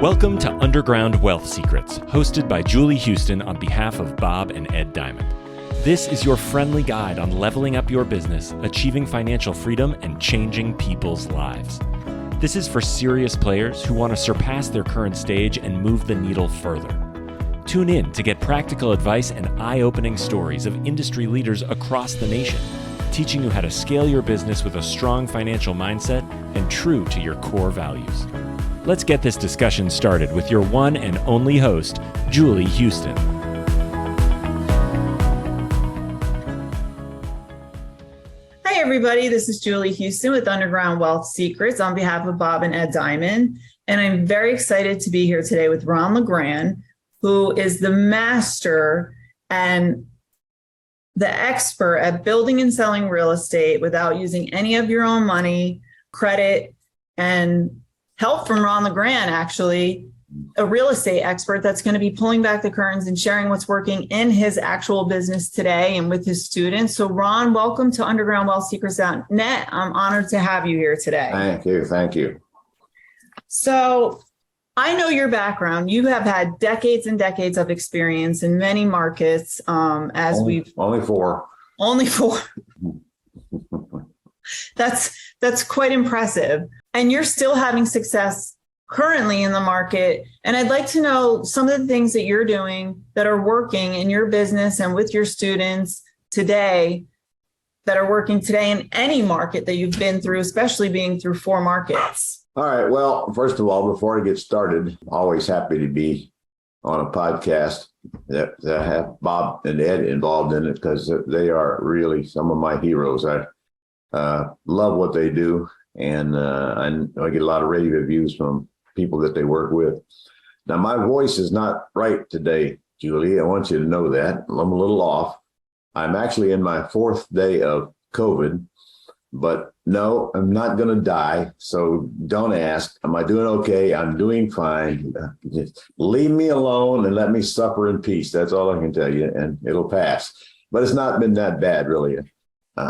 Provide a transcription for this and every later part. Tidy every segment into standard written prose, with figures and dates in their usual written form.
Welcome to Underground Wealth Secrets, hosted by Julie Houston on behalf of Bob and Ed Diamond. This is your friendly guide on leveling up your business, achieving financial freedom, and changing people's lives. This is for serious players who want to surpass their current stage and move the needle further. Tune in to get practical advice and eye-opening stories of industry leaders across the nation, teaching you how to scale your business with a strong financial mindset and true to your core values. Let's get this discussion started with your one and only host, Julie Houston. Hi, everybody. This is Julie Houston with Underground Wealth Secrets on behalf of Bob and Ed Diamond. And I'm very excited to be here today with LeGrand, who is the master and the expert at building and selling real estate without using any of your own money, credit, and help from LeGrand, actually, a real estate expert that's going to be pulling back the curtains and sharing what's working in his actual business today and with his students. So Ron, welcome to UndergroundWealthSecrets.net. I'm honored to have you here today. Thank you. So I know your background. You have had decades and decades of experience in many markets. Only four. That's quite impressive. And you're still having success currently in the market. And I'd like to know some of the things that you're doing that are working in your business and with your students today that are working today in any market that you've been through, especially being through four markets. All right. Well, first of all, before I get started, always happy to be on a podcast that have Bob and Ed involved in it because they are really some of my heroes. I love what they do. And I get a lot of rave reviews from people that they work with. Now, my voice is not right today, Julie. I want you to know that. I'm a little off. I'm actually in my fourth day of COVID, but no, I'm not going to die. So don't ask, am I doing okay? I'm doing fine. Just leave me alone and let me suffer in peace. That's all I can tell you, and it'll pass. But it's not been that bad, really.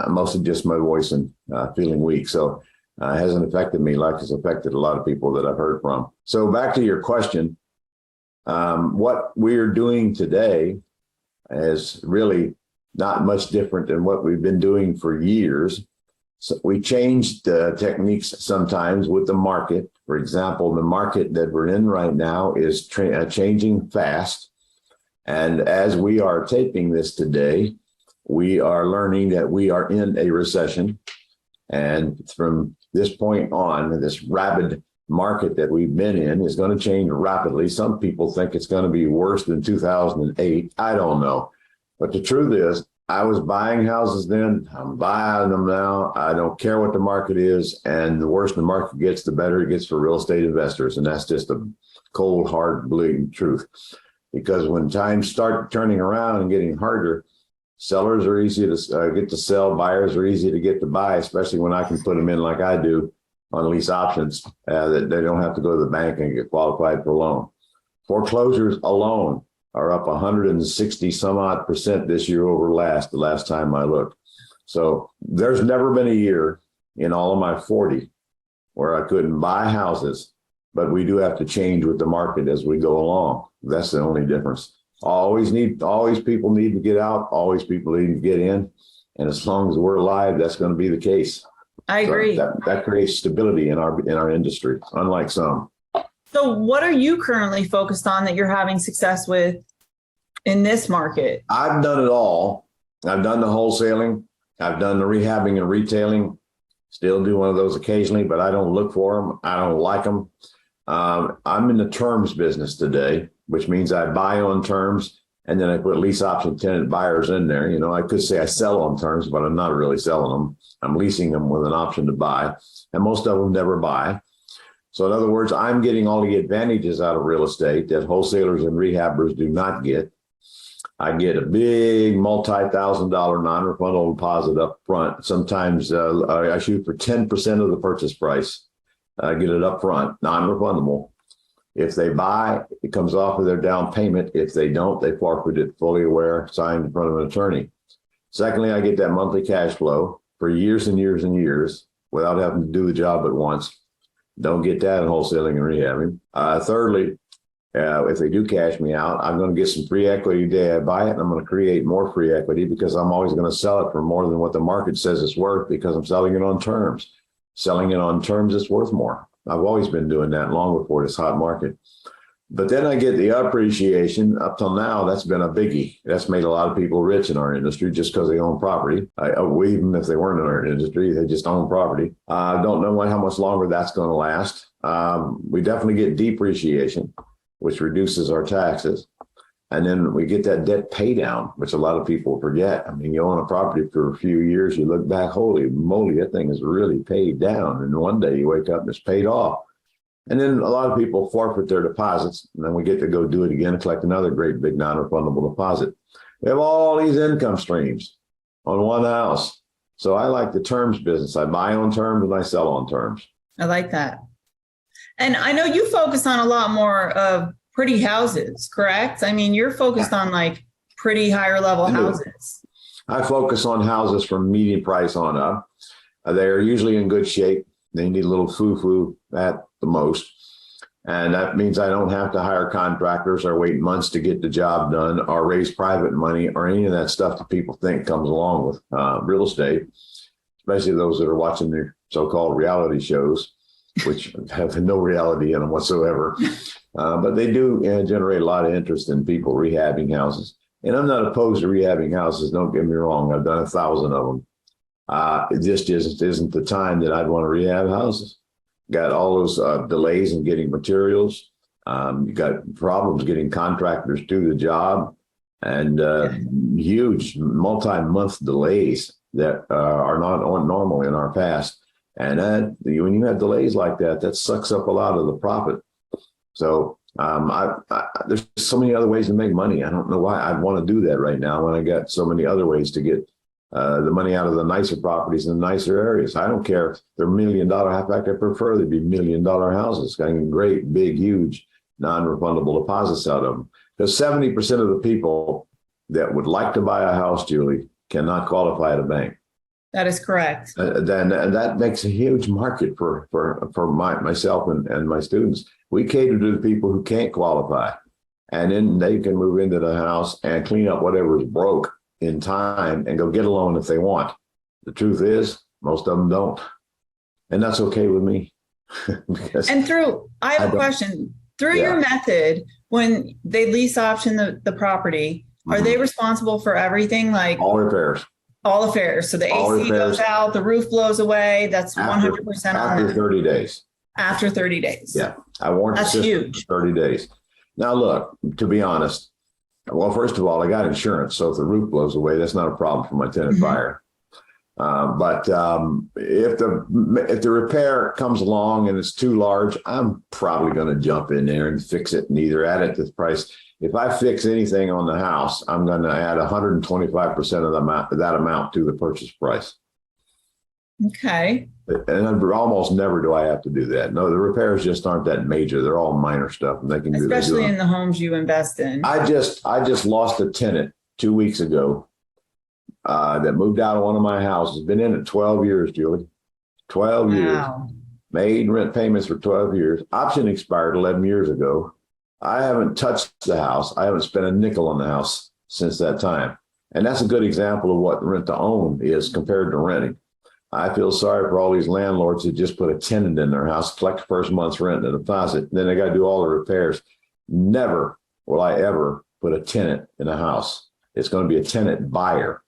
Mostly just my voice and feeling weak. So it hasn't affected me like it's affected a lot of people that I've heard from. So back to your question, what we're doing today is really not much different than what we've been doing for years. So we changed techniques sometimes with the market. For example, the market that we're in right now is changing fast. And as we are taping this today, we are learning that we are in a recession. And from this point on, this rapid market that we've been in is going to change rapidly. Some people think it's going to be worse than 2008. I don't know. But the truth is, I was buying houses then. I'm buying them now. I don't care what the market is. And the worse the market gets, the better it gets for real estate investors. And that's just a cold, hard, bleeding truth. Because when times start turning around and getting harder, sellers are easy to get to sell. Buyers are easy to get to buy, especially when I can put them in like I do on lease options that they don't have to go to the bank and get qualified for a loan. Foreclosures alone are up 160 some odd % this year over the last time I looked. So there's never been a year in all of my 40 where I couldn't buy houses, but we do have to change with the market as we go along. That's the only difference. Always people need to get out. Always people need to get in. And as long as we're alive, that's going to be the case. I agree. That creates stability in our industry, unlike some. So what are you currently focused on that you're having success with in this market? I've done it all. I've done the wholesaling. I've done the rehabbing and retailing. Still do one of those occasionally, but I don't look for them. I don't like them. I'm in the terms business today, which means I buy on terms and then I put lease option tenant buyers in there. You know, I could say I sell on terms, but I'm not really selling them. I'm leasing them with an option to buy, and most of them never buy. So in other words, I'm getting all the advantages out of real estate that wholesalers and rehabbers do not get. I get a big multi-$1,000 non-refundable deposit up front. Sometimes I shoot for 10% of the purchase price. I get it up front, non-refundable. If they buy, it comes off of their down payment. If they don't, they forfeit it, fully aware, signed in front of an attorney. Secondly, I get that monthly cash flow for years and years and years without having to do the job at once. Don't get that in wholesaling and rehabbing. Thirdly, if they do cash me out, I'm going to get some free equity the day I buy it, and I'm going to create more free equity because I'm always going to sell it for more than what the market says it's worth because I'm selling it on terms. Selling it on terms, it's worth more. I've always been doing that long before this hot market. But then I get the appreciation. Up till now, that's been a biggie. That's made a lot of people rich in our industry just because they own property. Even if they weren't in our industry, they just own property. I don't know how much longer that's going to last. We definitely get depreciation, which reduces our taxes. And then we get that debt pay down, which a lot of people forget. I mean, you own a property for a few years, you look back, holy moly, that thing is really paid down. And one day you wake up and it's paid off. And then a lot of people forfeit their deposits, and then we get to go do it again and collect another great big non-refundable deposit. We have all these income streams on one house. So I like the terms business. I buy on terms and I sell on terms. I like that. And I know you focus on a lot more of pretty houses, correct? I mean, you're focused on like pretty higher level houses. I focus on houses from median price on up. They're usually in good shape. They need a little foo-foo at the most. And that means I don't have to hire contractors or wait months to get the job done or raise private money or any of that stuff that people think comes along with real estate, especially those that are watching the so-called reality shows, which have no reality in them whatsoever. But they do generate a lot of interest in people rehabbing houses. And I'm not opposed to rehabbing houses. Don't get me wrong. I've done 1,000 of them. It just isn't the time that I'd want to rehab houses. Got all those delays in getting materials. You got problems getting contractors to do the job, and huge multi-month delays that are not normal in our past. And when you have delays like that, that sucks up a lot of the profit. So there's so many other ways to make money. I don't know why I'd want to do that right now when I got so many other ways to get the money out of the nicer properties in the nicer areas. I don't care if they're $1 million. In fact, I prefer they be $1 million houses, getting great, big, huge, non-refundable deposits out of them. Because 70% of the people that would like to buy a house, Julie, cannot qualify at a bank. That is correct. Then that makes a huge market for myself and my students. We cater to the people who can't qualify, and then they can move into the house and clean up whatever is broke in time and go get a loan if they want. The truth is, most of them don't, and that's okay with me. I have a question. Through your method, when they lease option the property, are they responsible for everything? Like all repairs. All affairs. So the AC goes out, the roof blows away. That's 100% on after 30 days. After 30 days. Yeah. I warranty the system for 30 days. Now, look, to be honest, well, first of all, I got insurance. So if the roof blows away, that's not a problem for my tenant buyer. But if the repair comes along and it's too large, I'm probably going to jump in there and fix it and either add it to the price. If I fix anything on the house, I'm going to add 125% of that amount to the purchase price. Okay. And almost never do I have to do that. No, the repairs just aren't that major. They're all minor stuff, and they can especially in the homes you invest in. I just lost a tenant 2 weeks ago that moved out of one of my houses. Been in it 12 years, Julie. 12 years. Made rent payments for 12 years. Option expired 11 years ago. I haven't touched the house. I haven't spent a nickel on the house since that time. And that's a good example of what rent to own is compared to renting. I feel sorry for all these landlords that just put a tenant in their house, collect the first month's rent and a deposit, then they got to do all the repairs. Never will I ever put a tenant in a house. It's going to be a tenant buyer,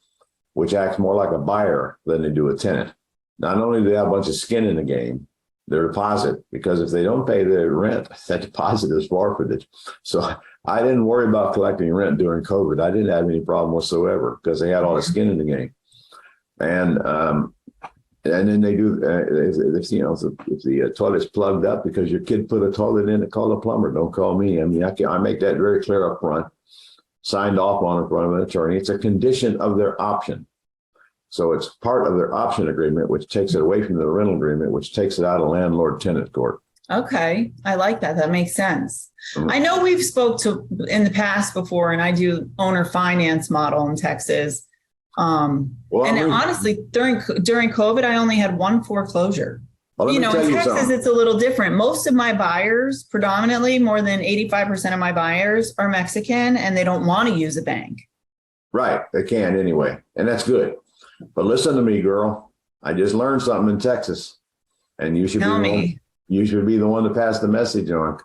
which acts more like a buyer than they do a tenant. Not only do they have a bunch of skin in the game, their deposit, because if they don't pay their rent, that deposit is forfeited. So I didn't worry about collecting rent during COVID. I didn't have any problem whatsoever because they had all the skin in the game. And then they do, if the toilet's plugged up because your kid put a toilet in, call the plumber. Don't call me. I mean, I make that very clear up front, signed off on in front of an attorney. It's a condition of their option. So it's part of their option agreement, which takes it away from the rental agreement, which takes it out of landlord-tenant court. Okay. I like that. That makes sense. Mm-hmm. I know we've spoke to in the past before, and I do owner finance model in Texas. Honestly, during COVID, I only had one foreclosure. Well, let You me know, tell in you Texas, something. it's a little different. Most of my buyers, predominantly more than 85% of my buyers are Mexican and they don't want to use a bank. Right. They can anyway. And that's good. But listen to me, girl. I just learned something in Texas. And you should Tell be the one, me. you should be the one to pass the message on.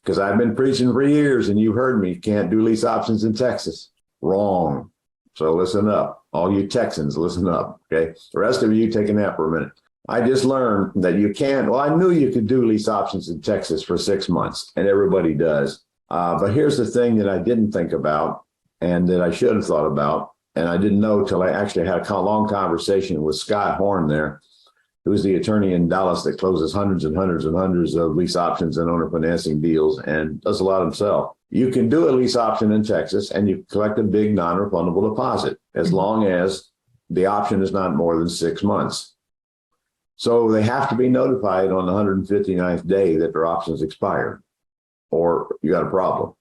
Because I've been preaching for years and you heard me. Can't do lease options in Texas. Wrong. So listen up. All you Texans, listen up. Okay. The rest of you, take a nap for a minute. I just learned that you can't. Well, I knew you could do lease options in Texas for 6 months, and everybody does. But here's the thing that I didn't think about and that I should have thought about. And I didn't know till I actually had a long conversation with Scott Horn there, who's the attorney in Dallas that closes hundreds and hundreds and hundreds of lease options and owner financing deals and does a lot himself. You can do a lease option in Texas and you collect a big non-refundable deposit as long as the option is not more than 6 months. So they have to be notified on the 159th day that their options expired or you got a problem.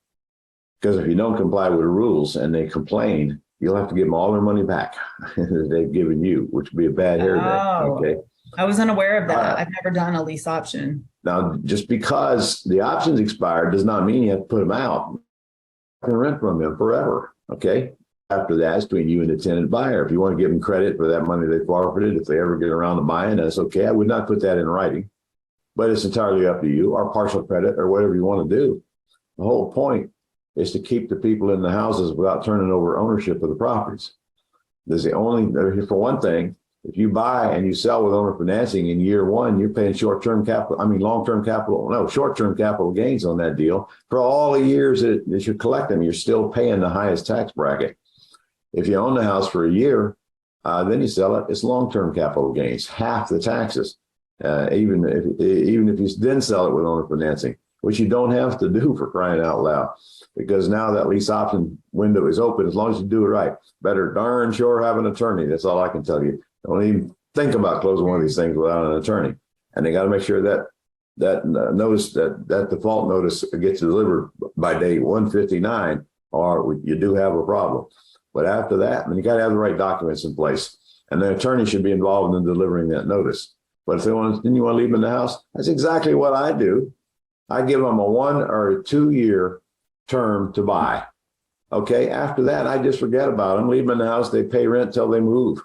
Because if you don't comply with the rules and they complain, you'll have to give them all their money back that they've given you, which would be a bad hair day. Okay. I was unaware of that. I've never done a lease option. Now, just because the options expired does not mean you have to put them out. You can rent from them forever. Okay. After that, it's between you and the tenant buyer. If you want to give them credit for that money they forfeited, if they ever get around to buying, that's okay. I would not put that in writing, but it's entirely up to you, or partial credit, or whatever you want to do. The whole point is to keep the people in the houses without turning over ownership of the properties. There's the only, for one thing, if you buy and you sell with owner financing in year one, you're paying short-term capital gains on that deal. For all the years that you're collecting, you're still paying the highest tax bracket. If you own the house for a year, then you sell it, it's long-term capital gains, half the taxes, even if you then sell it with owner financing, which you don't have to do, for crying out loud, because now that lease option window is open as long as you do it right. Better darn sure have an attorney. That's all I can tell you. Don't even think about closing one of these things without an attorney. And they got to make sure that notice, that default notice gets delivered by day 159, or you do have a problem. But after that, you got to have the right documents in place, and the attorney should be involved in delivering that notice. But if then you want to leave them in the house, that's exactly what I do. I give them a 1 or 2 year term to buy. Okay. After that, I just forget about them, leave them in the house. They pay rent till they move.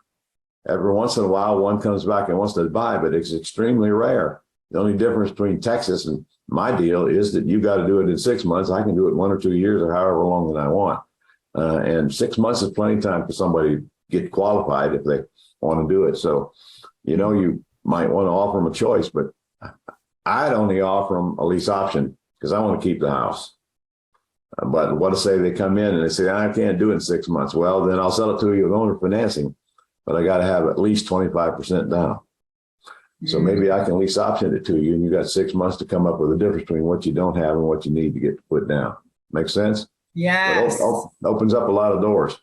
Every once in a while, one comes back and wants to buy, but it's extremely rare. The only difference between Texas and my deal is that you got to do it in 6 months. I can do it 1 or 2 years or however long that I want. And 6 months is plenty of time for somebody to get qualified if they want to do it. So, you might want to offer them a choice, but I'd only offer them a lease option because I want to keep the house. But what to say they come in and they say, I can't do it in 6 months. Well, then I'll sell it to you with owner financing, but I got to have at least 25% down. So maybe I can lease option it to you, and you got 6 months to come up with a difference between what you don't have and what you need to get put down. Make sense? Yes. It opens up a lot of doors.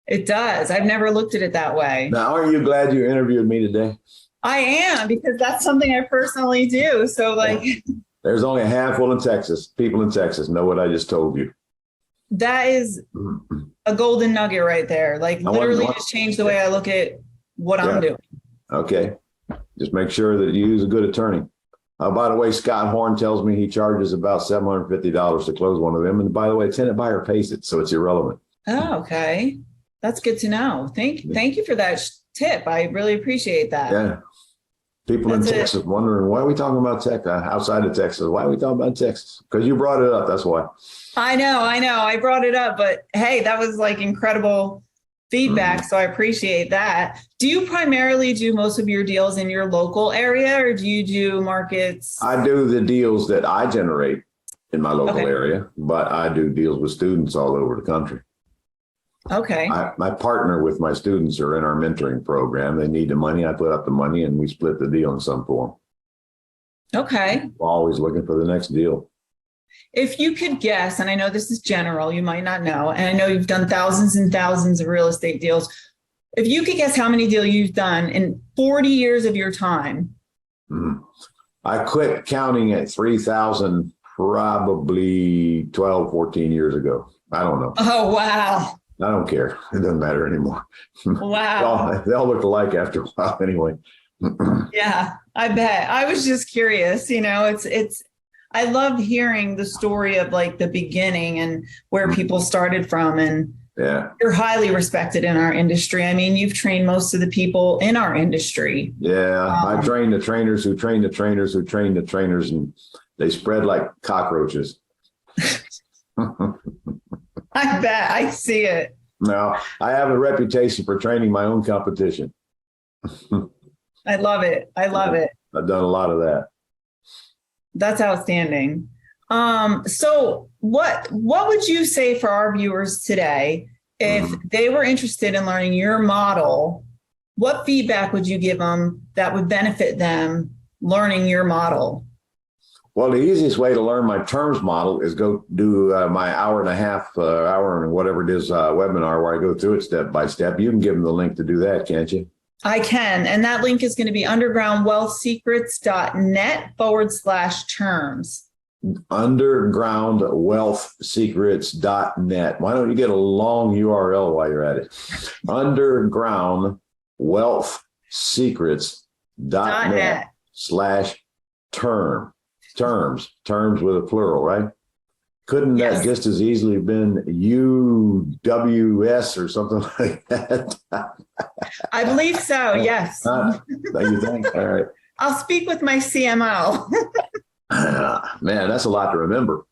It does. I've never looked at it that way. Now, aren't you glad you interviewed me today? I am, because that's something I personally do. So There's only a handful in Texas. People in Texas know what I just told you. That is a golden nugget right there. Literally just change the way I look at what I'm doing. Okay. Just make sure that you use a good attorney. By the way, Scott Horn tells me he charges about $750 to close one of them. And by the way, tenant buyer pays it, so it's irrelevant. Oh, okay. That's good to know. Thank you for that tip. I really appreciate that. Yeah. People in Texas wondering, why are we talking about Texas outside of Texas? Why are we talking about Texas? Because you brought it up. That's why. I know. I brought it up, but hey, that was incredible feedback. So I appreciate that. Do you primarily do most of your deals in your local area, or do you do markets? I do the deals that I generate in my local area, but I do deals with students all over the country. Okay. I partner with my students who are in our mentoring program. They need the money. I put up the money and we split the deal in some form. Okay. We're always looking for the next deal. If you could guess, and I know this is general, you might not know, and I know you've done thousands and thousands of real estate deals. If you could guess how many deals you've done in 40 years of your time. I quit counting at 3,000 probably 12, 14 years ago. I don't know. Oh, wow. I don't care. It doesn't matter anymore. Wow. They all look alike after a while anyway. Yeah, I bet. I was just curious, I love hearing the story of like the beginning and where people started from. And Yeah. you're highly respected in our industry. I mean, you've trained most of the people in our industry. Yeah. I trained the trainers who trained the trainers who trained the trainers, and they spread like cockroaches. I bet. I see it. Now, I have a reputation for training my own competition. I love it. I love it. I've done a lot of that. That's outstanding. So what would you say for our viewers today if they were interested in learning your model? What feedback would you give them that would benefit them learning your model? Well, the easiest way to learn my terms model is go do my hour and a half, hour and whatever it is, webinar where I go through it step by step. You can give them the link to do that, can't you? I can. And that link is going to be undergroundwealthsecrets.net/terms. Undergroundwealthsecrets.net. Why don't you get a long URL while you're at it? Undergroundwealthsecrets.net/term. Terms with a plural, right? Couldn't that just as easily have been UWS or something like that? I believe so. Yes. You think? All right. I'll speak with my CMO. Man, that's a lot to remember.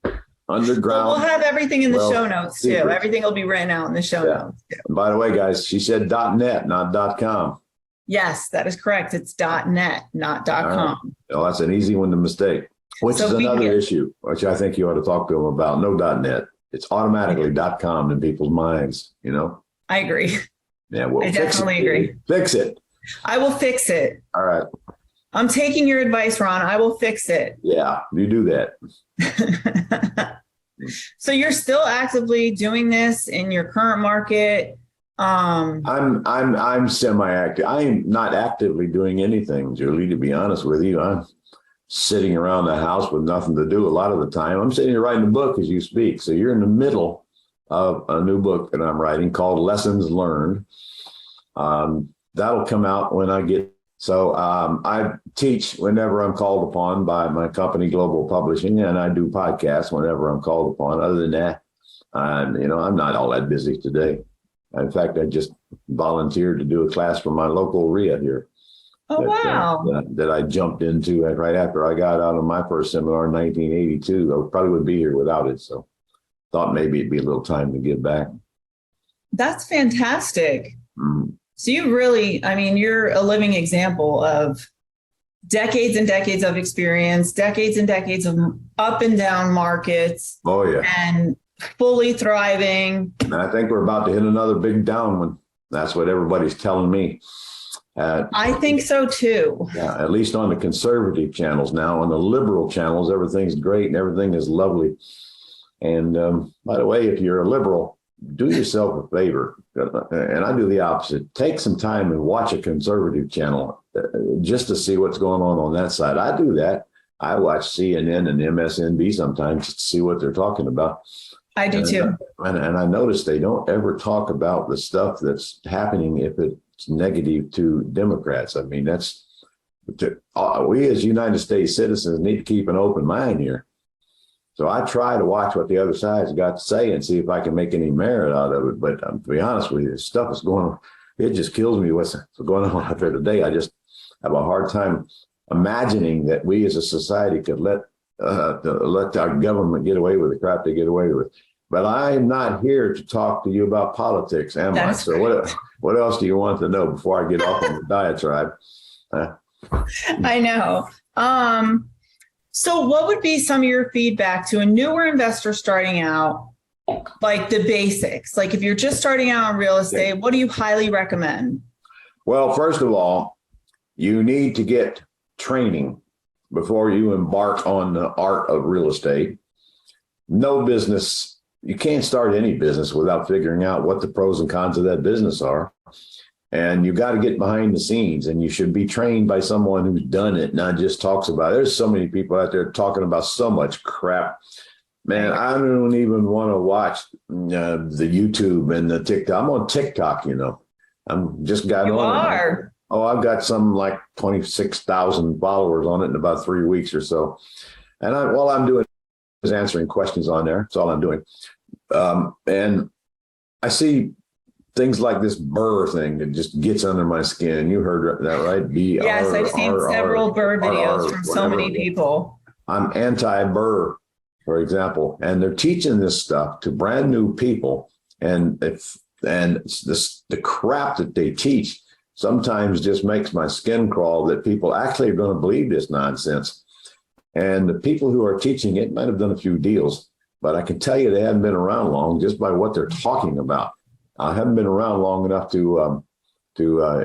Underground. We'll have everything in the show notes too. Secrets. Everything will be written out in the show notes too. And by the way, guys, she said .net, not .com. Yes, that is correct. It's .net, not .com. Right. Well, that's an easy one to mistake. Which is another issue, which I think you ought to talk to them about. No .net. It's automatically .com in people's minds, I agree. Yeah, well, I definitely agree. Fix it. I will fix it. All right. I'm taking your advice, Ron. I will fix it. Yeah, you do that. So you're still actively doing this in your current market? I'm semi-active. I am not actively doing anything, Julie, to be honest with you. I'm sitting around the house with nothing to do a lot of the time. I'm sitting here writing a book as you speak. So you're in the middle of a new book that I'm writing called Lessons Learned. That'll come out when I get. So I teach whenever I'm called upon by my company, Global Publishing, and I do podcasts whenever I'm called upon. Other than that, I'm not all that busy today. In fact, I just volunteered to do a class for my local RIA here. Oh, wow. That I jumped into right after I got out of my first seminar in 1982. I probably wouldn't be here without it. So thought maybe it'd be a little time to give back. That's fantastic. So you really, you're a living example of decades and decades of experience, decades and decades of up and down markets. Oh, yeah. And fully thriving. And I think we're about to hit another big down one. That's what everybody's telling me. I think so too. Yeah, at least on the conservative channels now. On the liberal channels, everything's great and everything is lovely. And by the way, if you're a liberal, do yourself a favor. And I do the opposite. Take some time and watch a conservative channel just to see what's going on that side. I do that. I watch CNN and MSNBC sometimes just to see what they're talking about. I do too. And I notice they don't ever talk about the stuff that's happening if it's negative to Democrats. We as United States citizens need to keep an open mind here. So I try to watch what the other side's got to say and see if I can make any merit out of it. But to be honest with you, the stuff is going on. It just kills me what's going on out there today. I just have a hard time imagining that we as a society could let our government get away with the crap they get away with. But I'm not here to talk to you about politics, am I? So what else do you want to know before I get off on the diatribe? I know. So what would be some of your feedback to a newer investor starting out, like the basics? Like if you're just starting out in real estate, what do you highly recommend? Well, first of all, you need to get training before you embark on the art of real estate. No business. You can't start any business without figuring out what the pros and cons of that business are. And you got to get behind the scenes, and you should be trained by someone who's done it, not just talks about it. There's so many people out there talking about so much crap. Man, I don't even want to watch the YouTube and the TikTok. I'm on TikTok, I'm just got on. Oh, I've got some like 26,000 followers on it in about 3 weeks or so. And all I'm doing is answering questions on there. That's all I'm doing. And I see things like this BRRRR thing that just gets under my skin. You heard that, right? BRRRR. Yes, I've seen several BRRRR videos from so many people. I'm anti-BRRRR, for example, and they're teaching this stuff to brand new people. And the crap that they teach sometimes just makes my skin crawl that people actually are going to believe this nonsense. And the people who are teaching it might have done a few deals, but I can tell you they haven't been around long just by what they're talking about. I haven't been around long enough to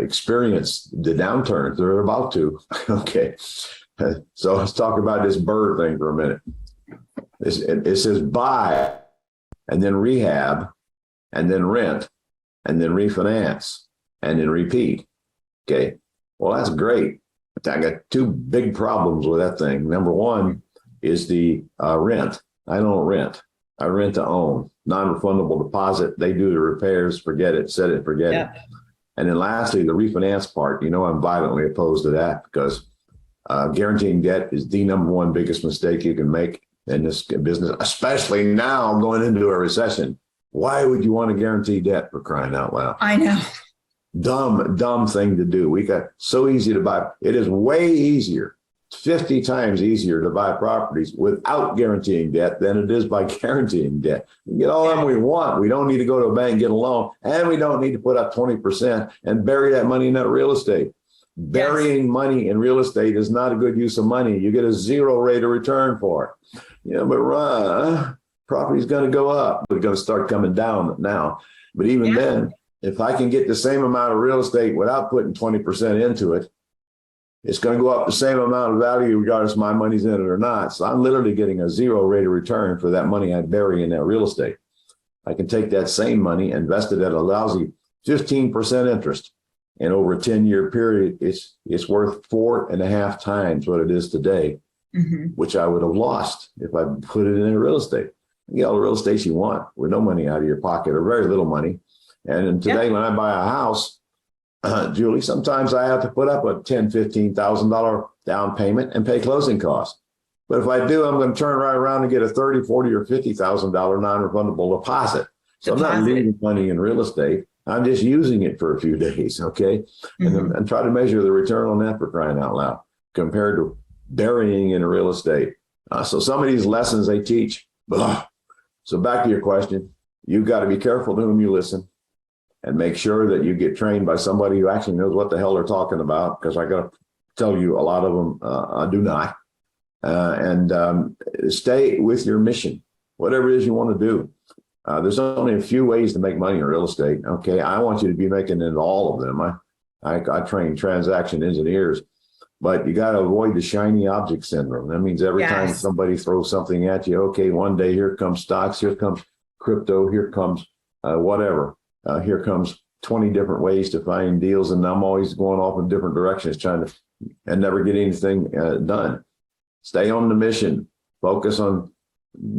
experience the downturns they're about to. Okay. So let's talk about this BRRRR thing for a minute. It says buy and then rehab and then rent and then refinance and then repeat. Okay. Well, that's great. But I got two big problems with that thing. Number one is the rent. I don't rent. I rent to own. Non-refundable deposit. They do the repairs. Forget it. Set it. Forget it. And then lastly, the refinance part. I'm violently opposed to that because guaranteeing debt is the number one biggest mistake you can make in this business, especially now going into a recession. Why would you want to guarantee debt, for crying out loud? I know. Dumb thing to do. We got so easy to buy. It is way easier, 50 times easier to buy properties without guaranteeing debt than it is by guaranteeing debt. We get all them we want. We don't need to go to a bank and get a loan, and we don't need to put up 20% and bury that money in that real estate. Burying money in real estate is not a good use of money. You get a zero rate of return for it. But property's going to go up. It's going to start coming down now. But even then, if I can get the same amount of real estate without putting 20% into it, it's going to go up the same amount of value regardless if my money's in it or not. So I'm literally getting a zero rate of return for that money I bury in that real estate. I can take that same money, invest it at a lousy 15% interest. And over a 10-year period, it's worth 4.5 times what it is today, which I would have lost if I put it in real estate. You get all the real estate you want with no money out of your pocket or very little money. And today, when I buy a house, Julie, sometimes I have to put up a $10,000, $15,000 down payment and pay closing costs. But if I do, I'm going to turn right around and get a $30,000, $40,000, or $50,000 non-refundable deposit. So I'm not leaving money in real estate. I'm just using it for a few days, okay? And try to measure the return on that, for crying out loud, compared to burying in real estate. So some of these lessons they teach. So back to your question, you've got to be careful to whom you listen and make sure that you get trained by somebody who actually knows what the hell they're talking about, because I got to tell you, a lot of them do not. And stay with your mission, whatever it is you want to do. There's only a few ways to make money in real estate. Okay, I want you to be making it in all of them. I train transaction engineers, but you got to avoid the shiny object syndrome. That means every time somebody throws something at you, okay, one day here comes stocks, here comes crypto, here comes whatever. Here comes 20 different ways to find deals, and I'm always going off in different directions, trying to and never get anything done. Stay on the mission. Focus on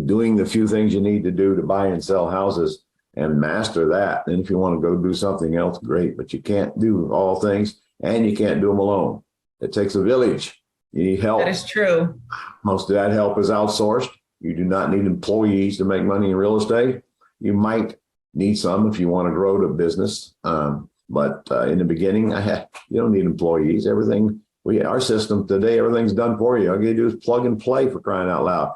doing the few things you need to do to buy and sell houses and master that. And if you want to go do something else, great, but you can't do all things and you can't do them alone. It takes a village. You need help. That is true. Most of that help is outsourced. You do not need employees to make money in real estate. You might need some if you want to grow the business. But in the beginning, you don't need employees. Our system today, everything's done for you. All you do is plug and play, for crying out loud.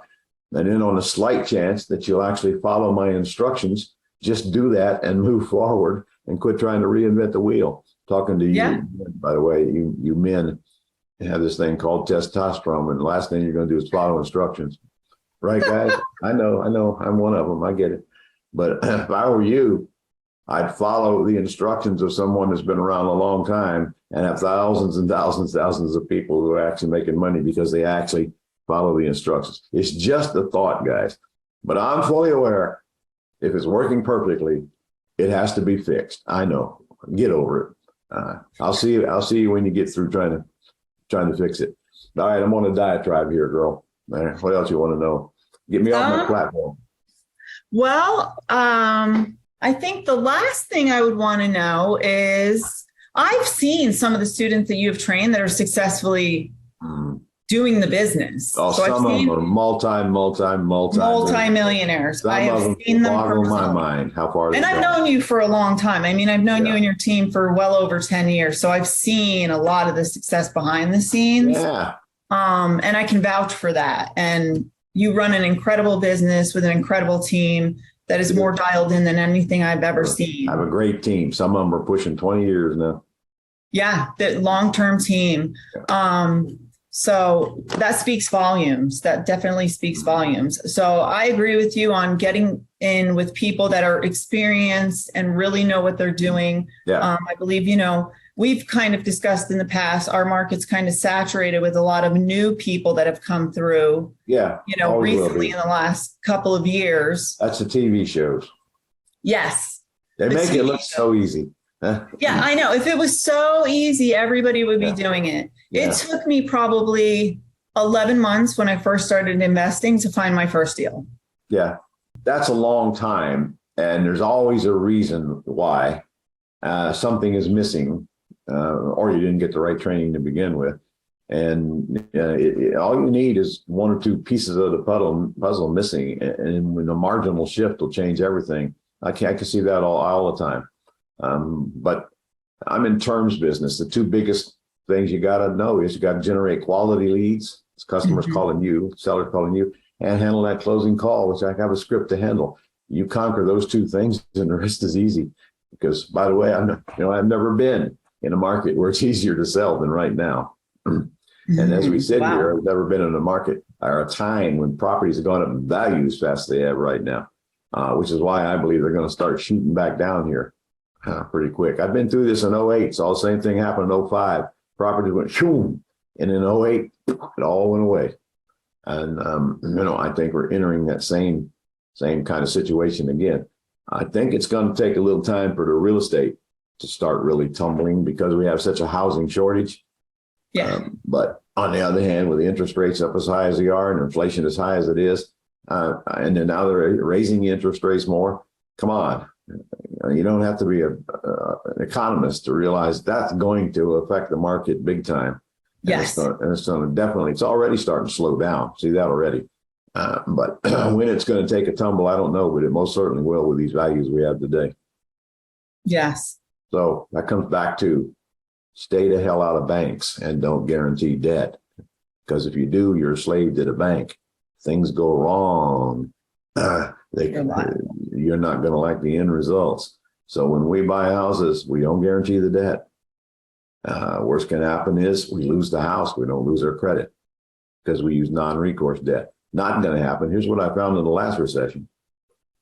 And then on a slight chance that you'll actually follow my instructions, just do that and move forward and quit trying to reinvent the wheel. Talking to you, by the way, you men have this thing called testosterone, and the last thing you're going to do is follow instructions. Right, guys? I know. I'm one of them. I get it. But if I were you, I'd follow the instructions of someone that's been around a long time and have thousands and thousands of people who are actually making money because they actually follow the instructions. It's just a thought, guys. But I'm fully aware, if it's working perfectly, it has to be fixed. I know. Get over it. I'll see you when you get through trying to fix it. All right, I'm on a diatribe here, girl. What else you want to know? Get me off my platform. Well, I think the last thing I would want to know is I've seen some of the students that you've trained that are successfully doing the business. Oh, so some I've of seen them are multi-millionaires. Some I of have them seen them boggle my personally. mind how far And they've I've gone. known you for a long time. I mean, I've known you Yeah. and your team for well over 10 years. So I've seen a lot of the success behind the scenes. Yeah. And I can vouch for that. And you run an incredible business with an incredible team that is more dialed in than anything I've ever seen. I have a great team. Some of them are pushing 20 years now. Yeah, the long-term team. So that speaks volumes. That definitely speaks volumes. So I agree with you on getting in with people that are experienced and really know what they're doing. Yeah. I believe, we've kind of discussed in the past, our market's kind of saturated with a lot of new people that have come through, Yeah. Always will recently be. in the last couple of years. That's the TV shows. Yes. They The make it TV look so easy. Huh? Yeah, I know. If it was so easy, everybody would be Yeah. doing it. Yeah. It took me probably 11 months when I first started investing to find my first deal. Yeah. That's a long time. And there's always a reason why something is missing or you didn't get the right training to begin with. And all you need is one or two pieces of the puzzle missing. And when a marginal shift will change everything. I can see that all the time. But I'm in terms business. The two biggest things you got to know is you got to generate quality leads. It's customers calling you, sellers calling you, and handle that closing call, which I have a script to handle. You conquer those two things and the rest is easy. Because by the way, I've never been in a market where it's easier to sell than right now. And as we sit here, I've never been in a market or a time when properties have gone up in value as fast as they have right now, which is why I believe they're going to start shooting back down here pretty quick. I've been through this in 08, so the same thing happened in 05. Properties went shoom, and in 08, it all went away. And, I think we're entering that same kind of situation again. I think it's going to take a little time for the real estate to start really tumbling because we have such a housing shortage. Yeah. But on the other hand, with the interest rates up as high as they are and inflation as high as it is, and then now they're raising the interest rates more. Come on. You don't have to be an economist to realize that's going to affect the market big time. Yes. And it's already starting to slow down. See that already. But when it's going to take a tumble, I don't know, but it most certainly will with these values we have today. Yes. So that comes back to stay the hell out of banks and don't guarantee debt. Because if you do, you're a slave to the bank. Things go wrong. You're not going to like the end results. So when we buy houses, we don't guarantee the debt. Worst can happen is we lose the house. We don't lose our credit because we use non-recourse debt. Not going to happen. Here's what I found in the last recession.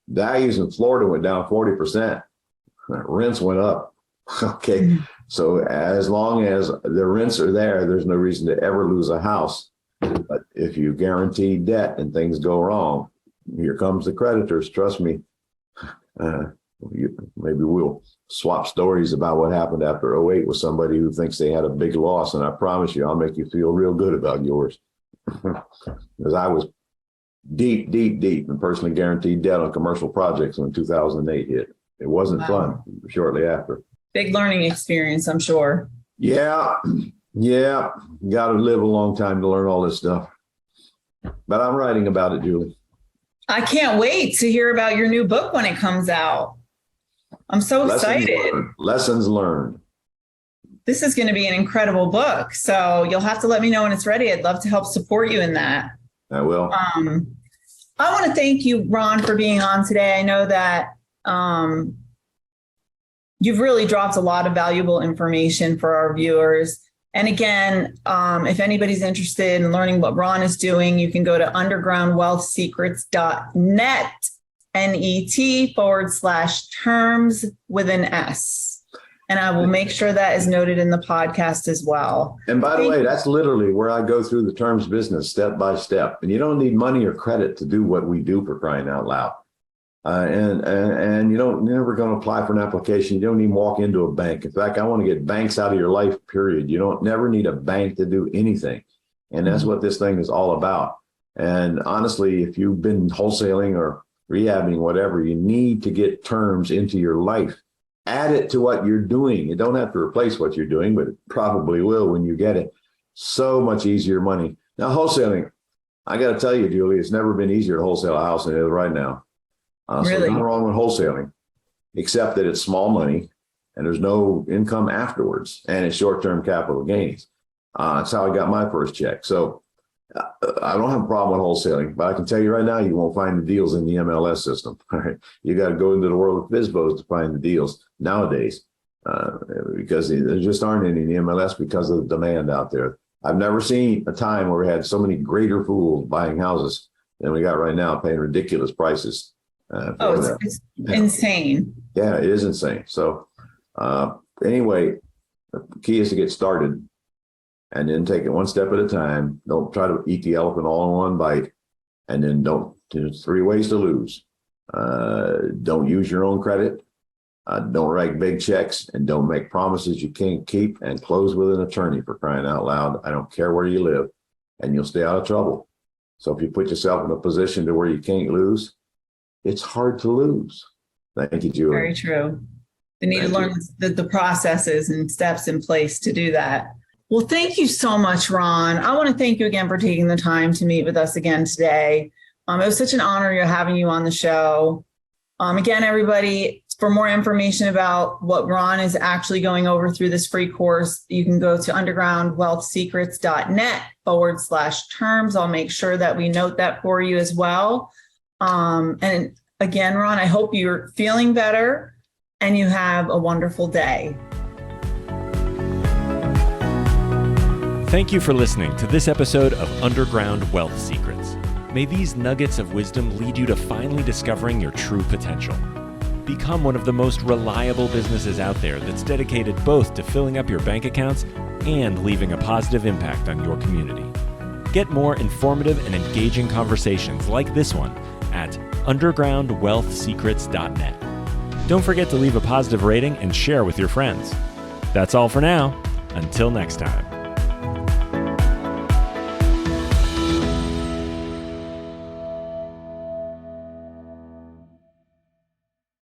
Values in Florida went down 40%. Rents went up. Okay. Mm-hmm. So as long as the rents are there, there's no reason to ever lose a house. But if you guarantee debt and things go wrong, here comes the creditors. Trust me. Maybe we'll swap stories about what happened after 08 with somebody who thinks they had a big loss. And I promise you, I'll make you feel real good about yours. Because I was deep in personally guaranteed debt on commercial projects when 2008 hit. It wasn't fun shortly after. Big learning experience, I'm sure. Yeah. Got to live a long time to learn all this stuff. But I'm writing about it, Julie. I can't wait to hear about your new book when it comes out. I'm so excited. Lessons learned. This is going to be an incredible book. So you'll have to let me know when it's ready. I'd love to help support you in that. I will. I want to thank you, Ron, for being on today. I know that you've really dropped a lot of valuable information for our viewers. And again, if anybody's interested in learning what Ron is doing, you can go to undergroundwealthsecrets.net, NET/terms with an S. And I will make sure that is noted in the podcast as well. And by the way, that's literally where I go through the terms business step by step. And you don't need money or credit to do what we do, for crying out loud. And you're never going to apply for an application. You don't even walk into a bank. In fact, I want to get banks out of your life, period. You don't never need a bank to do anything. And that's what this thing is all about. And honestly, if you've been wholesaling or rehabbing, whatever, you need to get terms into your life. add it to what you're doing. You don't have to replace what you're doing, but it probably will when you get it. So much easier money. Now, wholesaling, I got to tell you, Julie, it's never been easier to wholesale a house than it is right now. So Really? there's nothing wrong with wholesaling, except that it's small money and there's no income afterwards, and it's short-term capital gains. That's how I got my first check. So I don't have a problem with wholesaling, but I can tell you right now, you won't find the deals in the MLS system. All right, you got to go into the world of FSBOs to find the deals nowadays, because there just aren't any in the MLS because of the demand out there. I've never seen a time where we had so many greater fools buying houses than we got right now, paying ridiculous prices. It's insane. Yeah, it is insane. So anyway, the key is to get started and then take it one step at a time. Don't try to eat the elephant all in one bite. And then there's 3 ways to lose. Don't use your own credit. Don't write big checks, and don't make promises you can't keep, and close with an attorney, for crying out loud. I don't care where you live, and you'll stay out of trouble. So if you put yourself in a position to where you can't lose, it's hard to lose. Thank you, Julie. Very true. They need to learn the processes and steps in place to do that. Well, thank you so much, Ron. I want to thank you again for taking the time to meet with us again today. It was such an honor having you on the show. Again, everybody, for more information about what Ron is actually going over through this free course, you can go to undergroundwealthsecrets.net/terms. I'll make sure that we note that for you as well. And again, Ron, I hope you're feeling better and you have a wonderful day. Thank you for listening to this episode of Underground Wealth Secrets. May these nuggets of wisdom lead you to finally discovering your true potential. Become one of the most reliable businesses out there that's dedicated both to filling up your bank accounts and leaving a positive impact on your community. Get more informative and engaging conversations like this one at undergroundwealthsecrets.net. Don't forget to leave a positive rating and share with your friends. That's all for now. Until next time.